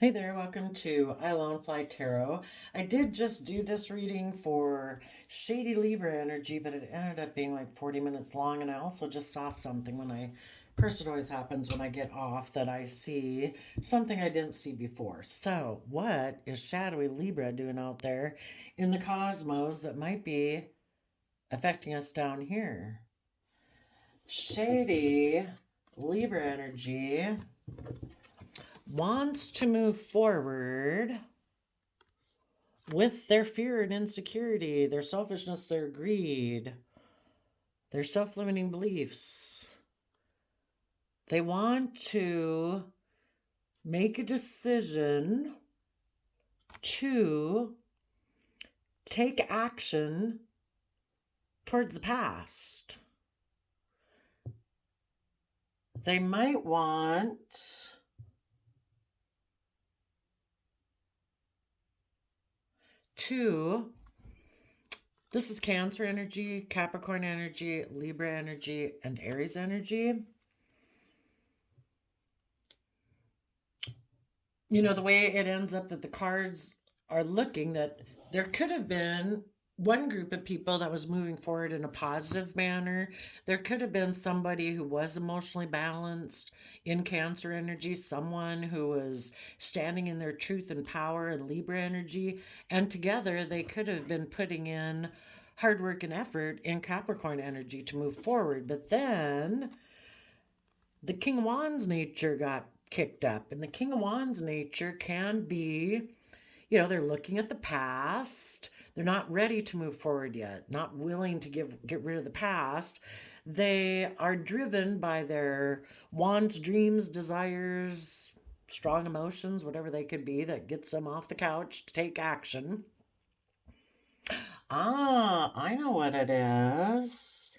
Hey there, welcome to I Alone Fly Tarot. I did just do this reading for shady Libra energy, but it ended up being like 40 minutes long, and I also just saw something of course it always happens when I get off, that I see something I didn't see before. So, what is shadowy Libra doing out there in the cosmos that might be affecting us down here? Shady Libra energy wants to move forward with their fear and insecurity, their selfishness, their greed, their self limiting beliefs. They want to make a decision to take action towards the past. They might want to, this is Cancer energy, Capricorn energy, Libra energy, and Aries energy. You know, the way it ends up that the cards are looking, that there could have been one group of people that was moving forward in a positive manner. There could have been somebody who was emotionally balanced in Cancer energy, someone who was standing in their truth and power in Libra energy, and together they could have been putting in hard work and effort in Capricorn energy to move forward. But then the King of Wands nature got kicked up, and the King of Wands nature can be, they're looking at the past. They're not ready to move forward yet, not willing to get rid of the past. They are driven by their wants, dreams, desires, strong emotions, whatever they could be, that gets them off the couch to take action. Ah, I know what it is.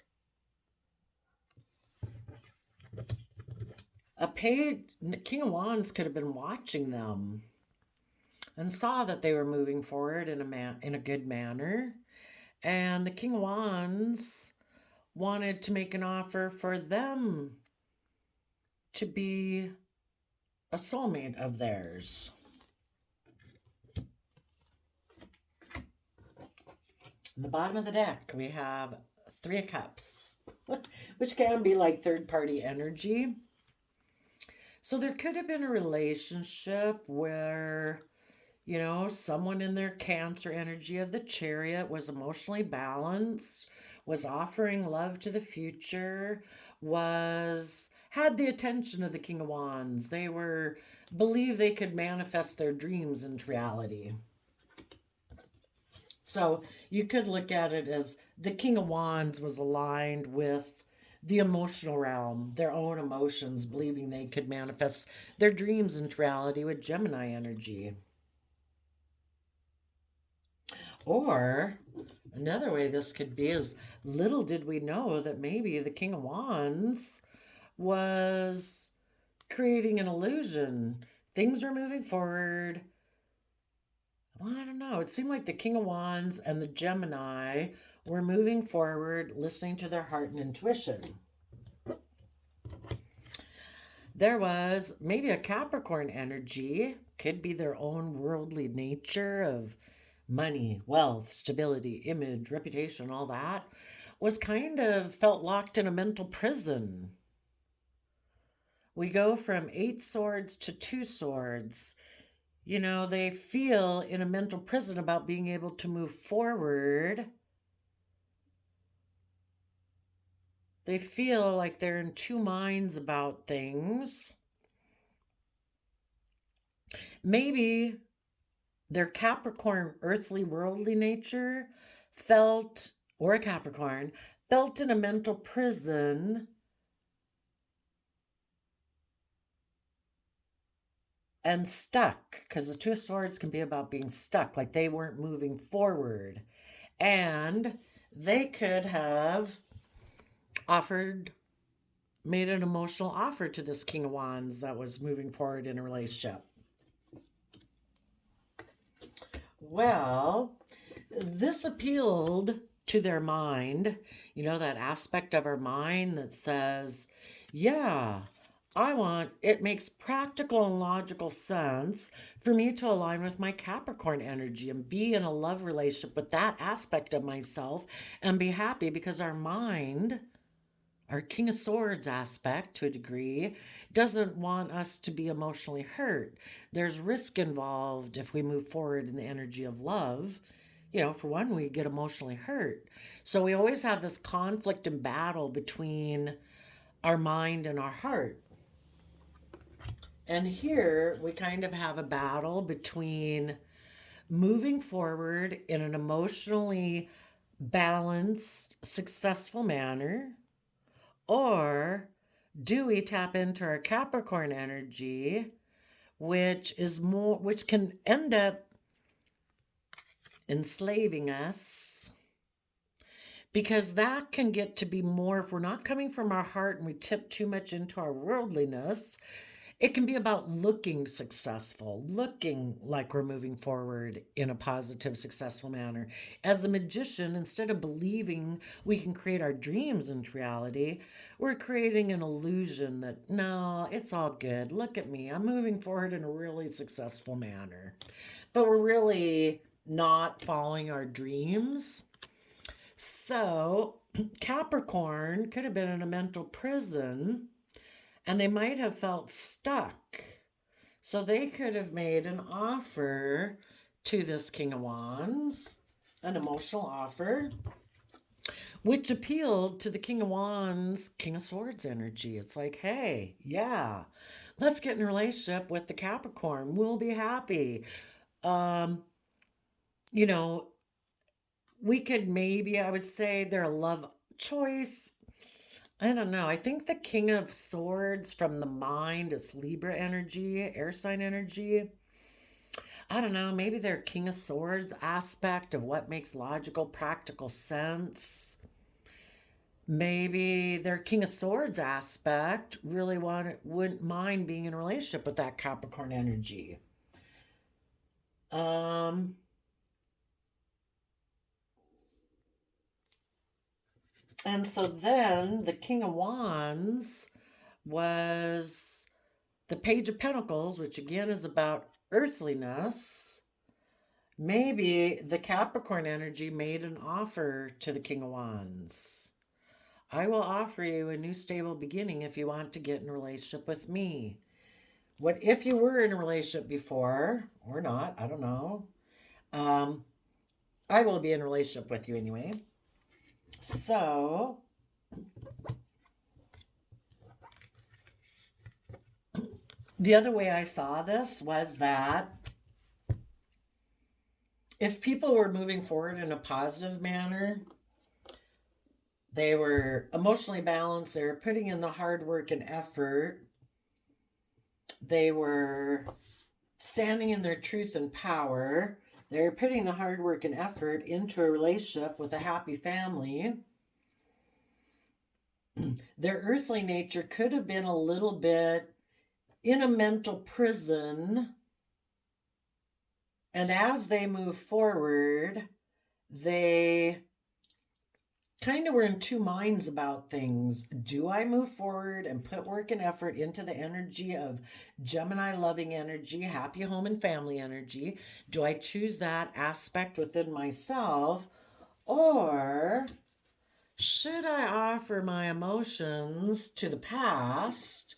A paid King of Wands could have been watching them and saw that they were moving forward in a good manner. And the King of Wands wanted to make an offer for them to be a soulmate of theirs. In the bottom of the deck, we have Three of Cups, which can be like third party energy. So there could have been a relationship where, someone in their Cancer energy of the Chariot was emotionally balanced, was offering love to the future, had the attention of the King of Wands. They believed they could manifest their dreams into reality. So you could look at it as the King of Wands was aligned with the emotional realm, their own emotions, believing they could manifest their dreams into reality with Gemini energy. Or another way this could be is, little did we know that maybe the King of Wands was creating an illusion. Things were moving forward. Well, I don't know. It seemed like the King of Wands and the Gemini were moving forward, listening to their heart and intuition. There was maybe a Capricorn energy, could be their own worldly nature of money, wealth, stability, image, reputation, all that, was kind of felt locked in a mental prison. We go from 8 swords to 2 swords. They feel in a mental prison about being able to move forward. They feel like they're in two minds about things. Maybe their Capricorn earthly worldly nature or a Capricorn, felt in a mental prison and stuck, because the 2 swords can be about being stuck, like they weren't moving forward. And they could have made an emotional offer to this King of Wands that was moving forward in a relationship. Well, this appealed to their mind, that aspect of our mind that says, yeah, It makes practical and logical sense for me to align with my Capricorn energy and be in a love relationship with that aspect of myself and be happy because our mind, our King of Swords aspect to a degree, doesn't want us to be emotionally hurt. There's risk involved if we move forward in the energy of love. For one, we get emotionally hurt. So we always have this conflict and battle between our mind and our heart. And here we kind of have a battle between moving forward in an emotionally balanced, successful manner, or do we tap into our Capricorn energy, which can end up enslaving us, because that can get to be more, if we're not coming from our heart and we tip too much into our worldliness, it can be about looking successful, looking like we're moving forward in a positive, successful manner. As the magician, instead of believing we can create our dreams into reality, we're creating an illusion that, no, it's all good. Look at me. I'm moving forward in a really successful manner. But we're really not following our dreams. So, Capricorn could have been in a mental prison and they might have felt stuck. So they could have made an offer to this King of Wands, an emotional offer, which appealed to the King of Wands, King of Swords energy. It's like, hey, yeah, let's get in a relationship with the Capricorn. We'll be happy. You know, we could maybe, I would say they're a love choice. I don't know. I think the King of Swords from the mind is Libra energy, air sign energy. I don't know. Maybe their King of Swords aspect of what makes logical, practical sense. Maybe their King of Swords aspect really wouldn't mind being in a relationship with that Capricorn energy. And so then the King of Wands was the Page of Pentacles, which again is about earthliness. Maybe the Capricorn energy made an offer to the King of Wands. I will offer you a new stable beginning if you want to get in a relationship with me. What if you were in a relationship before or not? I don't know. I will be in a relationship with you anyway. So the other way I saw this was that if people were moving forward in a positive manner, they were emotionally balanced, they were putting in the hard work and effort, they were standing in their truth and power, they were putting the hard work and effort into a relationship with a happy family, their earthly nature could have been a little bit in a mental prison. And as they move forward, they kind of were in two minds about things. Do I move forward and put work and effort into the energy of Gemini loving energy, happy home and family energy? Do I choose that aspect within myself? Or should I offer my emotions to the past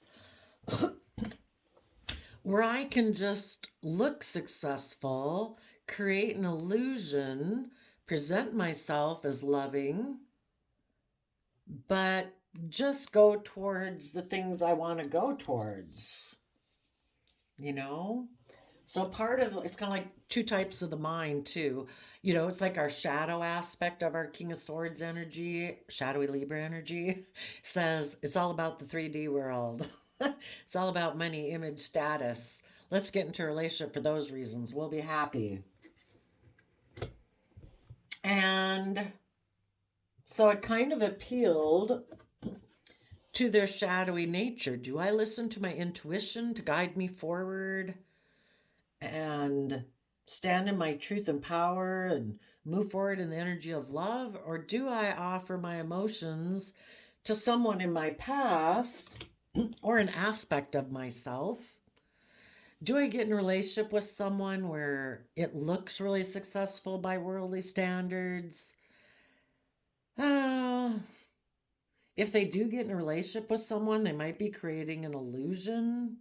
where I can just look successful, create an illusion, present myself as loving, but just go towards the things I want to go towards, you know? So part of it's kind of like two types of the mind too. It's like our shadow aspect of our King of Swords energy, shadowy Libra energy, says it's all about the 3D world. It's all about money, image, status. Let's get into a relationship for those reasons. We'll be happy. And so it kind of appealed to their shadowy nature. Do I listen to my intuition to guide me forward and stand in my truth and power and move forward in the energy of love? Or do I offer my emotions to someone in my past or an aspect of myself. Do I get in a relationship with someone where it looks really successful by worldly standards? Uh, if they do get in a relationship with someone, they might be creating an illusion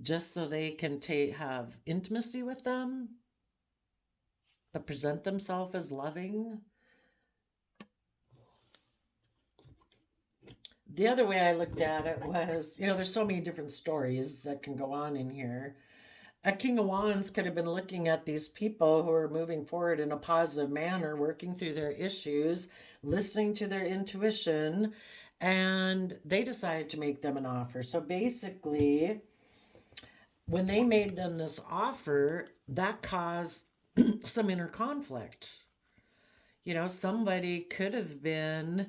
just so they can have intimacy with them, but present themselves as loving. The other way I looked at it was, there's so many different stories that can go on in here. A King of Wands could have been looking at these people who are moving forward in a positive manner, working through their issues, listening to their intuition, and they decided to make them an offer. So basically, when they made them this offer, that caused some inner conflict. Somebody could have been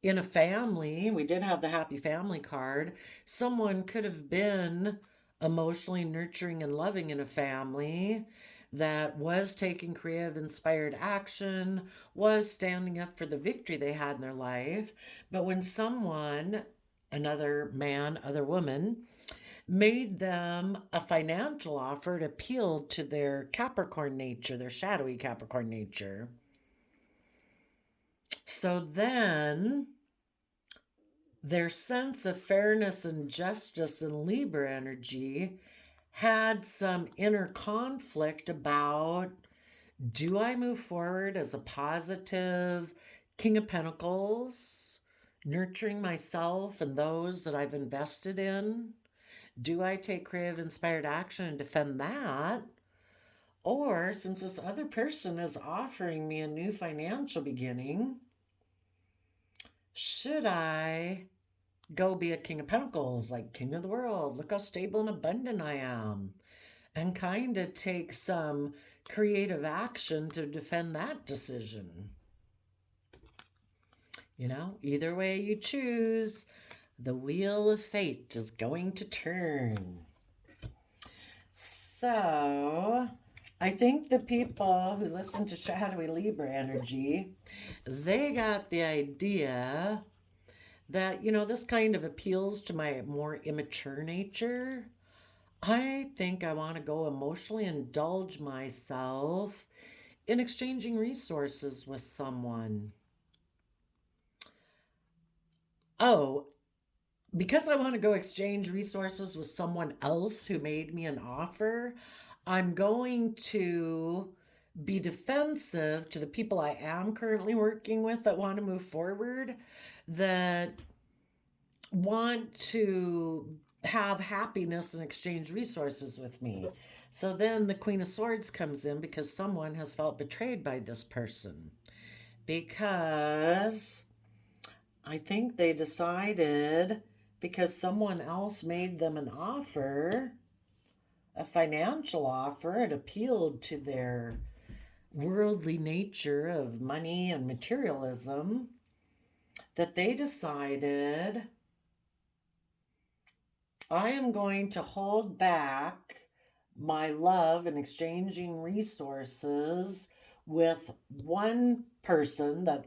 in a family. We did have the happy family card. Someone could have been emotionally nurturing and loving in a family that was taking creative, inspired action, was standing up for the victory they had in their life. But when someone, another man, other woman, made them a financial offer, it appealed to their Capricorn nature, their shadowy Capricorn nature. So then their sense of fairness and justice and Libra energy had some inner conflict about, do I move forward as a positive King of Pentacles, nurturing myself and those that I've invested in? Do I take creative, inspired action and defend that? Or, since this other person is offering me a new financial beginning, should I go be a King of Pentacles, like King of the World? Look how stable and abundant I am. And kind of take some creative action to defend that decision. Either way you choose, the wheel of fate is going to turn. So, I think the people who listen to shadowy Libra energy, they got the idea that, this kind of appeals to my more immature nature. I think I want to go emotionally indulge myself in exchanging resources with someone. Oh, because I want to go exchange resources with someone else who made me an offer, I'm going to be defensive to the people I am currently working with that want to move forward, that want to have happiness and exchange resources with me. So then the Queen of Swords comes in because someone has felt betrayed by this person. Because I think they decided, because someone else made them an offer, a financial offer, it appealed to their worldly nature of money and materialism, that they decided, I am going to hold back my love and exchanging resources with one person that,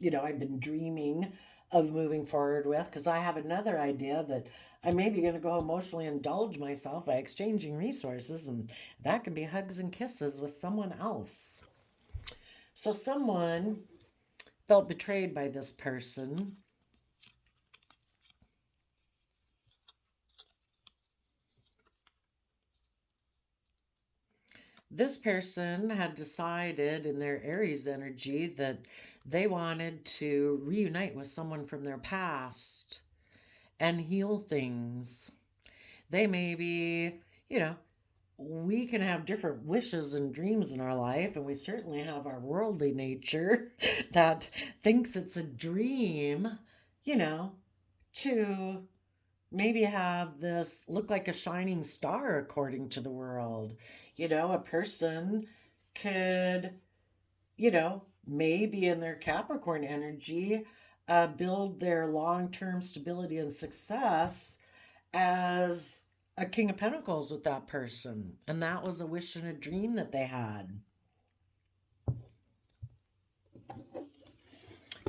I've been dreaming of moving forward with, because I have another idea that I may be going to go emotionally indulge myself by exchanging resources, and that can be hugs and kisses with someone else. So someone felt betrayed by this person. This person had decided in their Aries energy that they wanted to reunite with someone from their past and heal things. They may be, we can have different wishes and dreams in our life, and we certainly have our worldly nature that thinks it's a dream, to maybe have this look like a shining star according to the world. A person could, maybe in their Capricorn energy, build their long term stability and success as a King of Pentacles with that person. And that was a wish and a dream that they had.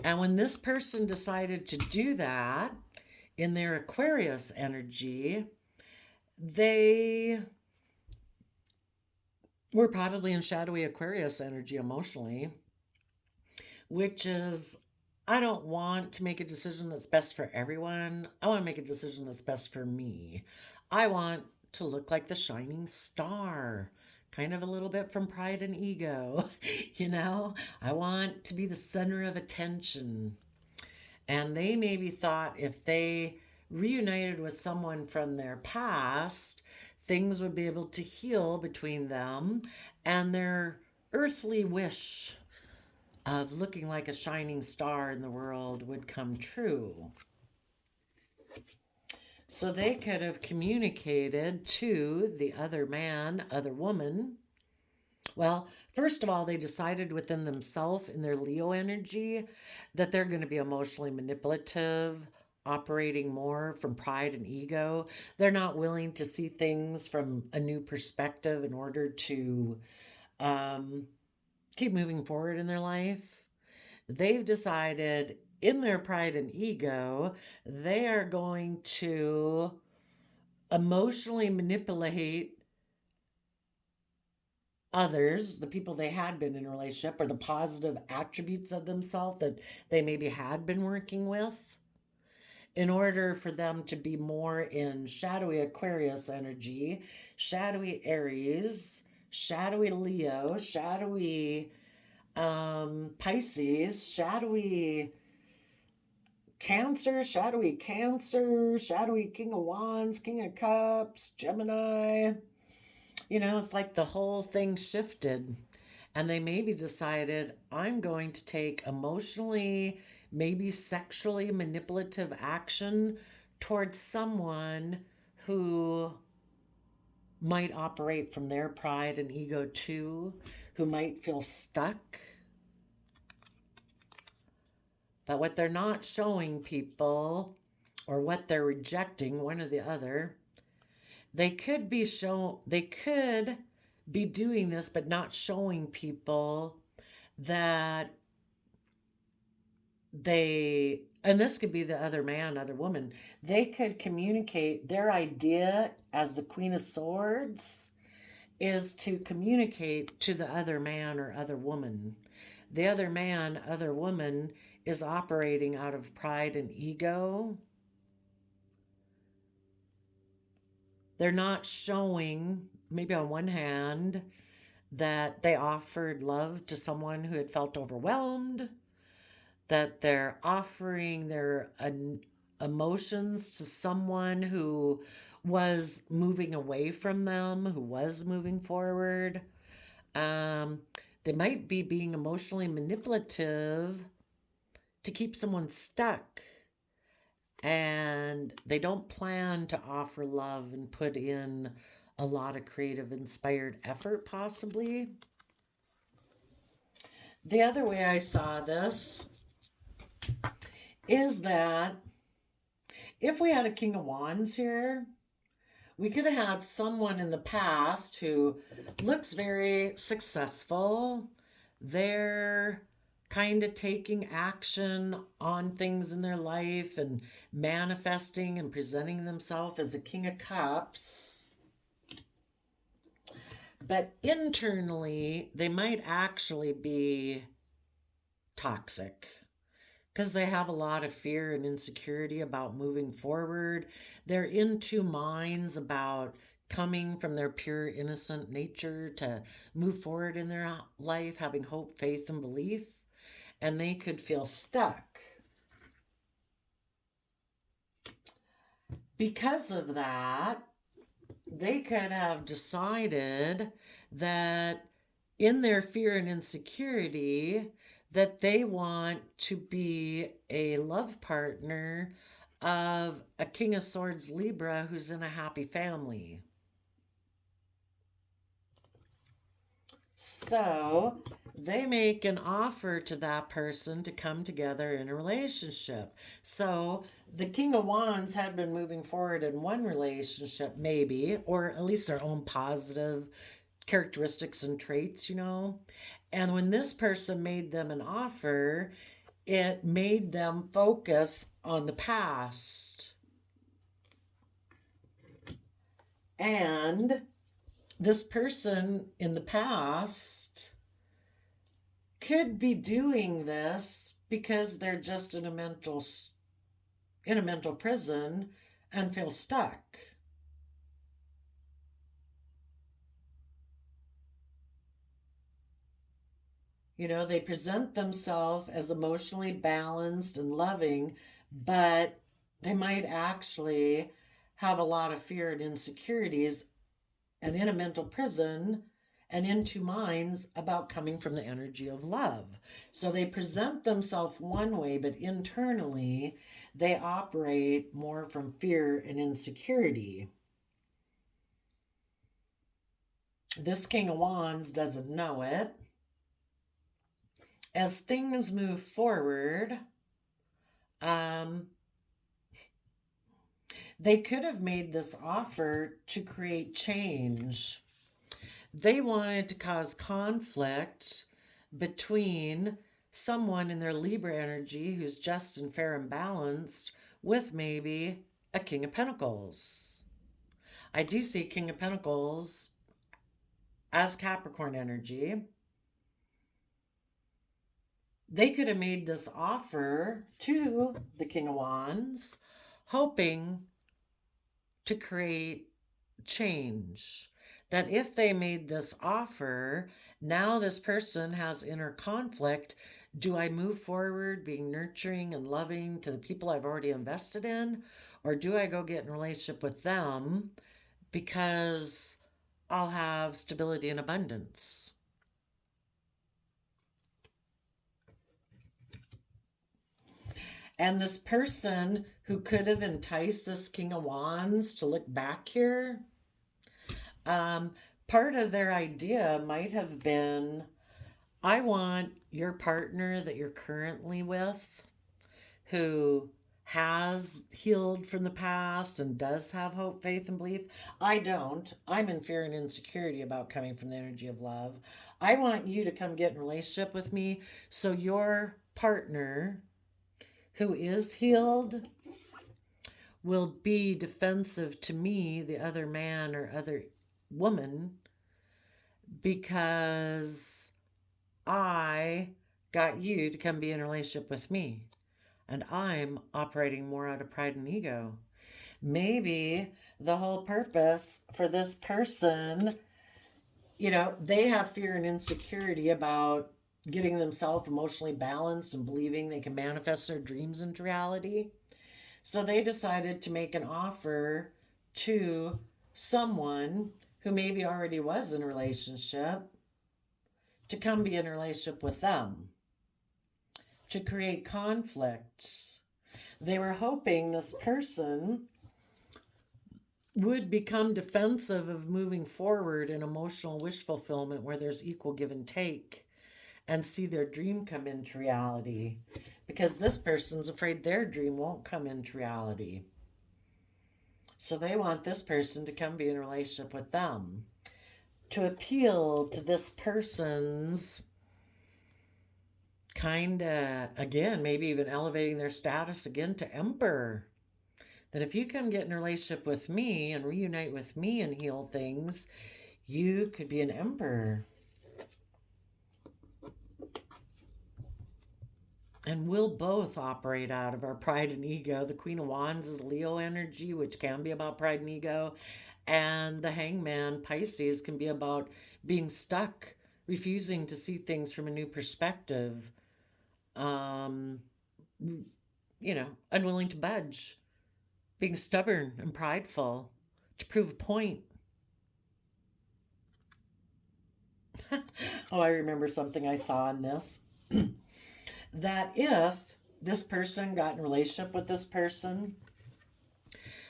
And when this person decided to do that, in their Aquarius energy, they were probably in shadowy Aquarius energy emotionally, which is, I don't want to make a decision that's best for everyone. I want to make a decision that's best for me. I want to look like the shining star, kind of a little bit from pride and ego. I want to be the center of attention. And they maybe thought if they reunited with someone from their past, things would be able to heal between them, and their earthly wish of looking like a shining star in the world would come true. So they could have communicated to the other man, other woman. Well, first of all, they decided within themselves, in their Leo energy, that they're going to be emotionally manipulative, operating more from pride and ego. They're not willing to see things from a new perspective in order to keep moving forward in their life. They've decided in their pride and ego, they are going to emotionally manipulate others, the people they had been in a relationship, or the positive attributes of themselves that they maybe had been working with, in order for them to be more in shadowy Aquarius energy, shadowy Aries, shadowy Leo, shadowy Pisces, shadowy Cancer, shadowy King of Wands, King of Cups, Gemini. It's like the whole thing shifted. And they maybe decided, I'm going to take emotionally, maybe sexually manipulative action towards someone who might operate from their pride and ego too, who might feel stuck. But what they're not showing people, or what they're rejecting, one or the other, they could be doing this, but not showing people that and this could be the other man, other woman, they could communicate their idea as the Queen of Swords is to communicate to the other man or other woman. The other man, other woman is operating out of pride and ego. They're not showing, maybe on one hand, that they offered love to someone who had felt overwhelmed, that they're offering their emotions to someone who was moving away from them, who was moving forward. They might be being emotionally manipulative to keep someone stuck, and they don't plan to offer love and put in a lot of creative, inspired effort, possibly. The other way I saw this is that if we had a King of Wands here, we could have had someone in the past who looks very successful. They're kind of taking action on things in their life and manifesting and presenting themselves as a King of Cups. But internally, they might actually be toxic because they have a lot of fear and insecurity about moving forward. They're in two minds about coming from their pure, innocent nature to move forward in their life, having hope, faith, and belief. And they could feel stuck. Because of that, they could have decided that in their fear and insecurity, that they want to be a love partner of a King of Swords Libra who's in a happy family. So they make an offer to that person to come together in a relationship. So the King of Wands had been moving forward in one relationship, maybe, or at least their own positive characteristics and traits, And when this person made them an offer, it made them focus on the past. And this person in the past could be doing this because they're just in a mental prison and feel stuck. You know, they present themselves as emotionally balanced and loving, but they might actually have a lot of fear and insecurities and in a mental prison and in two minds about coming from the energy of love. So they present themselves one way, but internally they operate more from fear and insecurity. This King of Wands doesn't know it. As things move forward, um, they could have made this offer to create change. They wanted to cause conflict between someone in their Libra energy who's just and fair and balanced with maybe a King of Pentacles. I do see King of Pentacles as Capricorn energy. They could have made this offer to the King of Wands, hoping to create change. That if they made this offer, now this person has inner conflict. Do I move forward being nurturing and loving to the people I've already invested in? Or do I go get in a relationship with them because I'll have stability and abundance? And this person who could have enticed this King of Wands to look back here, part of their idea might have been, I want your partner that you're currently with, who has healed from the past and does have hope, faith, and belief. I don't. I'm in fear and insecurity about coming from the energy of love. I want you to come get in a relationship with me so your partner who is healed will be defensive to me, the other man or other woman, because I got you to come be in a relationship with me. And I'm operating more out of pride and ego. Maybe the whole purpose for this person, you know, they have fear and insecurity about getting themselves emotionally balanced and believing they can manifest their dreams into reality. So they decided to make an offer to someone who maybe already was in a relationship to come be in a relationship with them, to create conflict. They were hoping this person would become defensive of moving forward in emotional wish fulfillment where there's equal give and take, and see their dream come into reality, because this person's afraid their dream won't come into reality. So they want this person to come be in a relationship with them, to appeal to this person's kind of, again, maybe even elevating their status again to emperor. That if you come get in a relationship with me and reunite with me and heal things, you could be an emperor. And we'll both operate out of our pride and ego. The Queen of Wands is Leo energy, which can be about pride and ego. And the Hangman, Pisces, can be about being stuck, refusing to see things from a new perspective. You know, unwilling to budge, being stubborn and prideful to prove a point. Oh, I remember something I saw in this. That if this person got in a relationship with this person,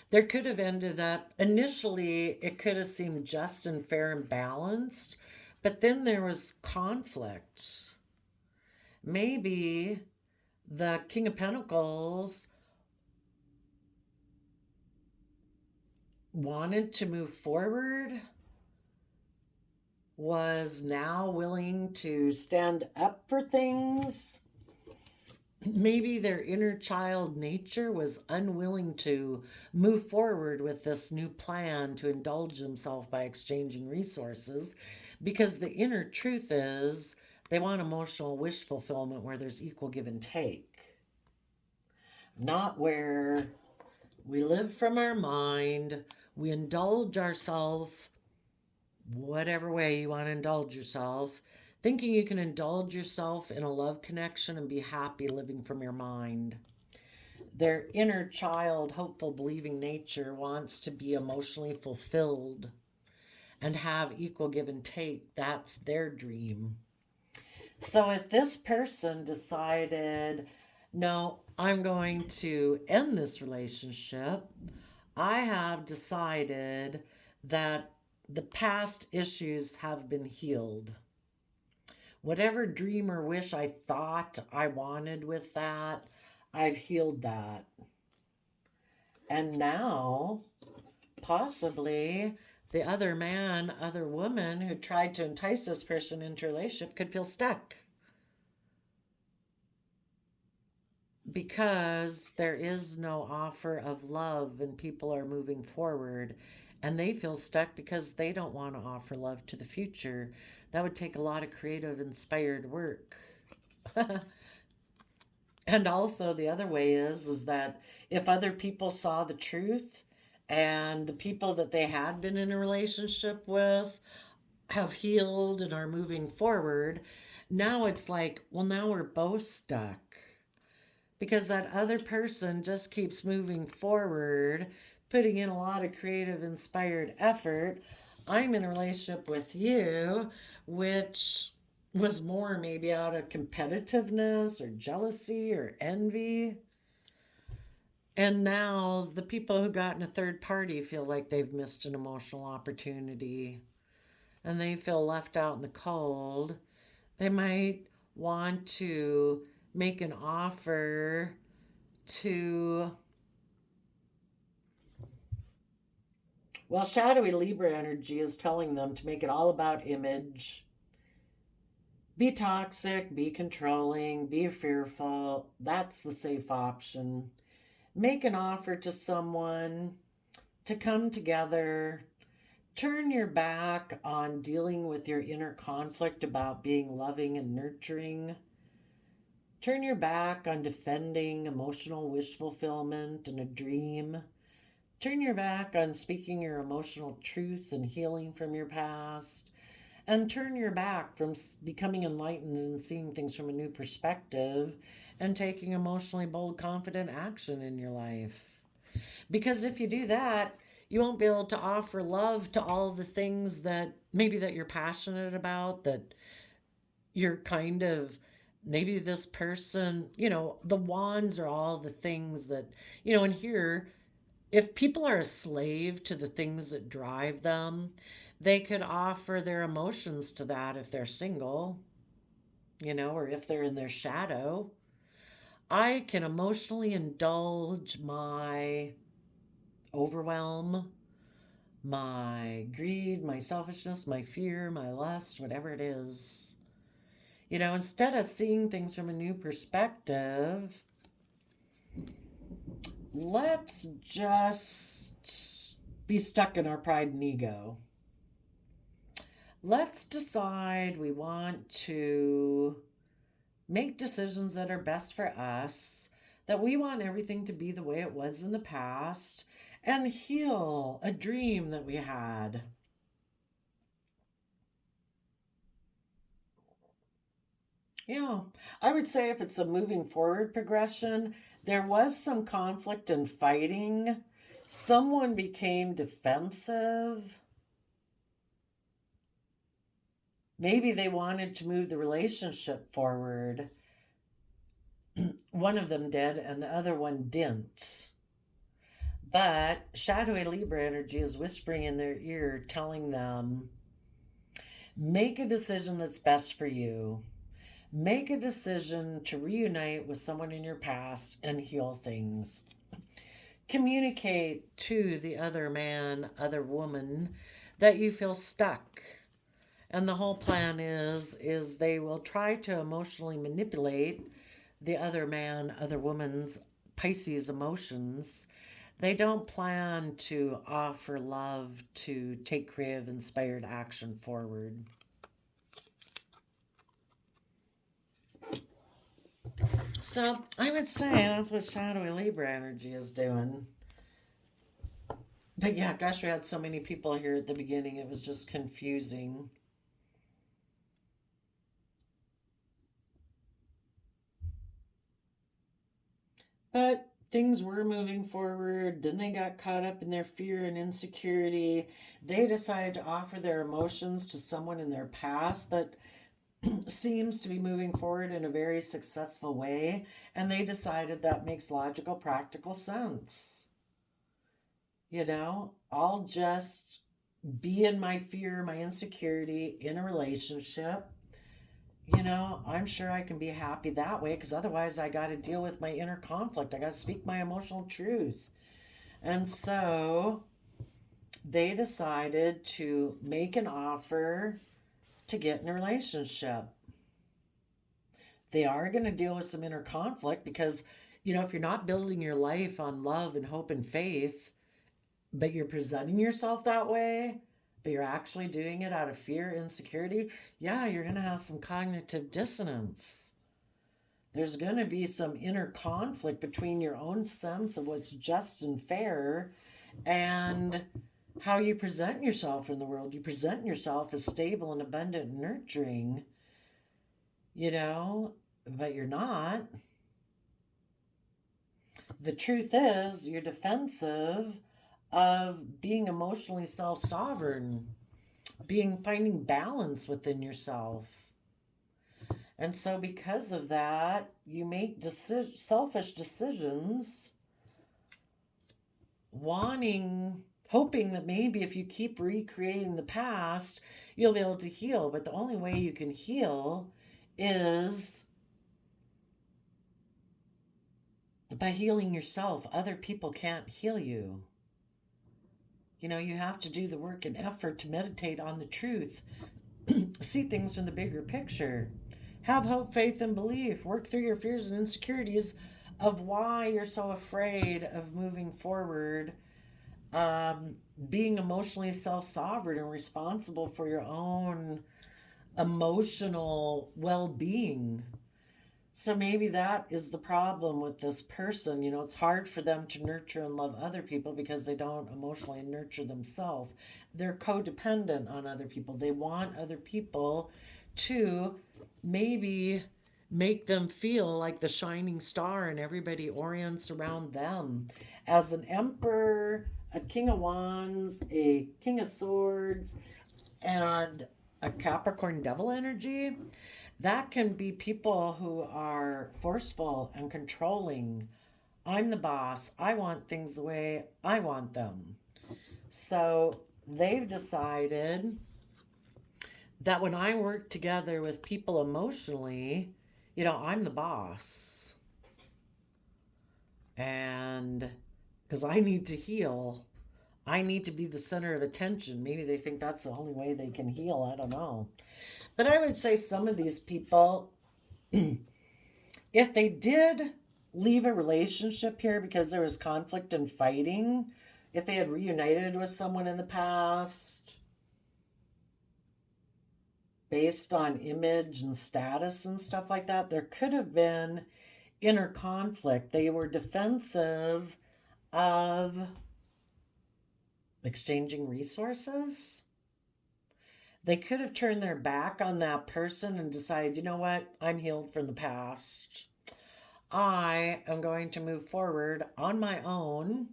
there could have ended up, initially, it could have seemed just and fair and balanced, but then there was conflict. Maybe the King of Pentacles wanted to move forward, was now willing to stand up for things, maybe their inner child nature was unwilling to move forward with this new plan to indulge themselves by exchanging resources, because the inner truth is they want emotional wish fulfillment where there's equal give and take, not where we live from our mind, we indulge ourselves whatever way you want to indulge yourself, thinking you can indulge yourself in a love connection and be happy living from your mind. Their inner child, hopeful, believing nature wants to be emotionally fulfilled and have equal give and take. That's their dream. So if this person decided, no, I'm going to end this relationship, I have decided that the past issues have been healed. Whatever dream or wish I thought I wanted with that, I've healed that. And now, possibly, the other man, other woman who tried to entice this person into a relationship could feel stuck because there is no offer of love and people are moving forward and they feel stuck because they don't want to offer love to the future. That would take a lot of creative, inspired work. And also the other way is that if other people saw the truth and the people that they had been in a relationship with have healed and are moving forward, now it's like, well, now we're both stuck because that other person just keeps moving forward, putting in a lot of creative, inspired effort. I'm in a relationship with you, which was more maybe out of competitiveness or jealousy or envy. And now the people who got in a third party feel like they've missed an emotional opportunity and they feel left out in the cold. They might want to make an offer to, well, shadowy Libra energy is telling them to make it all about image. Be toxic, be controlling, be fearful. That's the safe option. Make an offer to someone to come together. Turn your back on dealing with your inner conflict about being loving and nurturing. Turn your back on defending emotional wish fulfillment and a dream. Turn your back on speaking your emotional truth and healing from your past. And turn your back from becoming enlightened and seeing things from a new perspective and taking emotionally bold, confident action in your life. Because if you do that, you won't be able to offer love to all the things that maybe that you're passionate about, that you're kind of, maybe this person, the wands are all the things that, and here, if people are a slave to the things that drive them, they could offer their emotions to that if they're single, or if they're in their shadow. I can emotionally indulge my overwhelm, my greed, my selfishness, my fear, my lust, whatever it is. Instead of seeing things from a new perspective, let's just be stuck in our pride and ego. Let's decide we want to make decisions that are best for us, that we want everything to be the way it was in the past, and heal a dream that we had. Yeah, I would say if it's a moving forward progression, there was some conflict and fighting. Someone became defensive. Maybe they wanted to move the relationship forward. One of them did, and the other one didn't. But shadowy Libra energy is whispering in their ear, telling them, make a decision that's best for you. Make a decision to reunite with someone in your past and heal things. Communicate to the other man, other woman, that you feel stuck. And the whole plan is they will try to emotionally manipulate the other man, other woman's Pisces emotions, they don't plan to offer love to take creative, inspired action forward. So I would say that's what shadowy Libra energy is doing. But yeah, gosh, we had so many people here at the beginning, it was just confusing. But things were moving forward. Then they got caught up in their fear and insecurity. They decided to offer their emotions to someone in their past that seems to be moving forward in a very successful way. And they decided that makes logical, practical sense. I'll just be in my fear, my insecurity in a relationship. I'm sure I can be happy that way because otherwise I got to deal with my inner conflict. I got to speak my emotional truth. And so they decided to make an offer to get in a relationship. They are going to deal with some inner conflict because, if you're not building your life on love and hope and faith, but you're presenting yourself that way, but you're actually doing it out of fear, insecurity, yeah, you're going to have some cognitive dissonance. There's going to be some inner conflict between your own sense of what's just and fair and how you present yourself in the world. You present yourself as stable and abundant and nurturing, but you're not. The truth is, you're defensive of being emotionally self-sovereign, finding balance within yourself. And so because of that, you make selfish decisions, hoping that maybe if you keep recreating the past, you'll be able to heal. But the only way you can heal is by healing yourself. Other people can't heal you. You have to do the work and effort to meditate on the truth, see things from the bigger picture, have hope, faith, and belief, work through your fears and insecurities of why you're so afraid of moving forward, being emotionally self-sovereign and responsible for your own emotional well-being. So maybe that is the problem with this person. It's hard for them to nurture and love other people because they don't emotionally nurture themselves. They're codependent on other people. They want other people to maybe make them feel like the shining star and everybody orients around them. As an emperor, a king of wands, a king of swords, and a Capricorn devil energy, that can be people who are forceful and controlling. I'm the boss. I want things the way I want them. So they've decided that when I work together with people emotionally, I'm the boss. And because I need to heal, I need to be the center of attention. Maybe they think that's the only way they can heal. I don't know. But I would say some of these people, if they did leave a relationship here because there was conflict and fighting, if they had reunited with someone in the past based on image and status and stuff like that, there could have been inner conflict. They were defensive of exchanging resources. They could have turned their back on that person and decided, you know what, I'm healed from the past. I am going to move forward on my own,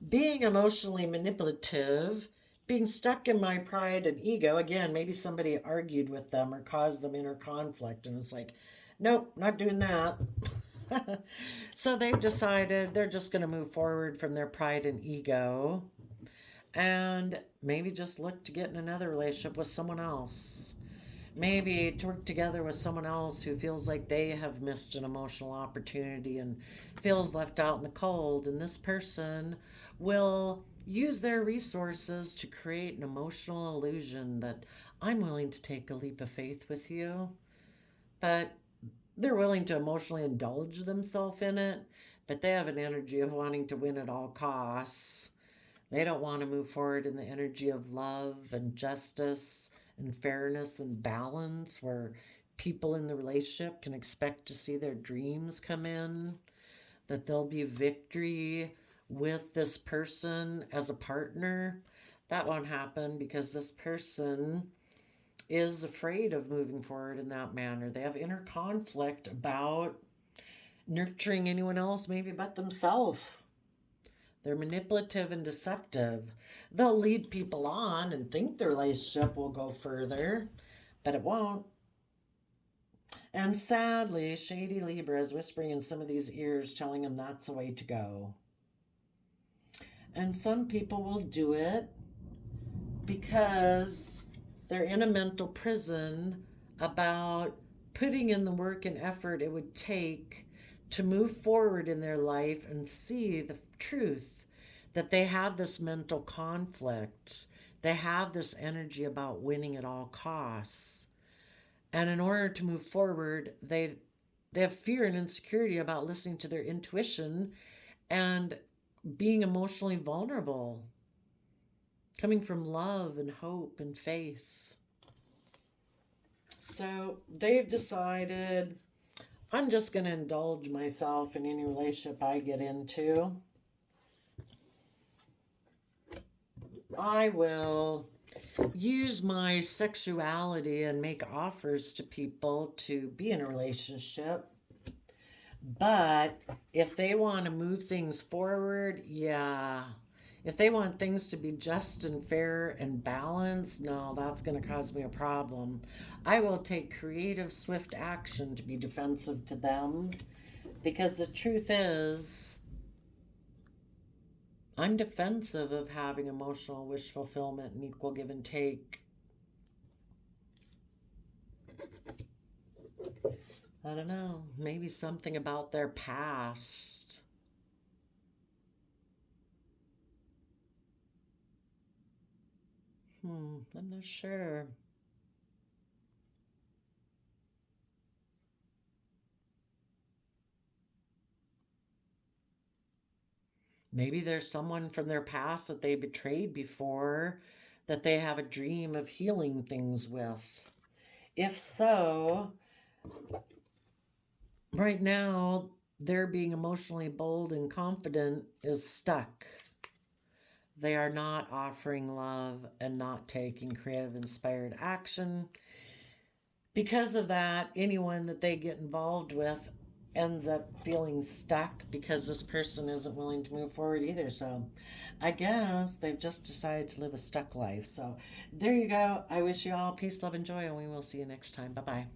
being emotionally manipulative, being stuck in my pride and ego. Again, maybe somebody argued with them or caused them inner conflict, and it's like, nope, not doing that. So they've decided they're just going to move forward from their pride and ego and maybe just look to get in another relationship with someone else. Maybe to work together with someone else who feels like they have missed an emotional opportunity and feels left out in the cold. And this person will use their resources to create an emotional illusion that I'm willing to take a leap of faith with you. But they're willing to emotionally indulge themselves in it, but they have an energy of wanting to win at all costs. They don't want to move forward in the energy of love and justice and fairness and balance, where people in the relationship can expect to see their dreams come in, that there'll be victory with this person as a partner. That won't happen because this person is afraid of moving forward in that manner. They have inner conflict about nurturing anyone else, maybe but themselves. They're manipulative and deceptive. They'll lead people on and think their relationship will go further, but it won't. And sadly, shady Libra is whispering in some of these ears, telling them that's the way to go. And some people will do it because they're in a mental prison about putting in the work and effort it would take to move forward in their life and see the truth that they have this mental conflict. They have this energy about winning at all costs. And in order to move forward, they have fear and insecurity about listening to their intuition and being emotionally vulnerable, coming from love and hope and faith. So they've decided, I'm just going to indulge myself in any relationship I get into. I will use my sexuality and make offers to people to be in a relationship. But if they want to move things forward, yeah. If they want things to be just and fair and balanced, no, that's going to cause me a problem. I will take creative, swift action to be defensive to them, because the truth is, I'm defensive of having emotional wish fulfillment and equal give and take. I don't know, maybe something about their past. I'm not sure. Maybe there's someone from their past that they betrayed before that they have a dream of healing things with. If so, right now, their being emotionally bold and confident is stuck. They are not offering love and not taking creative, inspired action. Because of that, anyone that they get involved with ends up feeling stuck because this person isn't willing to move forward either. So I guess they've just decided to live a stuck life. So there you go. I wish you all peace, love, and joy, and we will see you next time. Bye bye.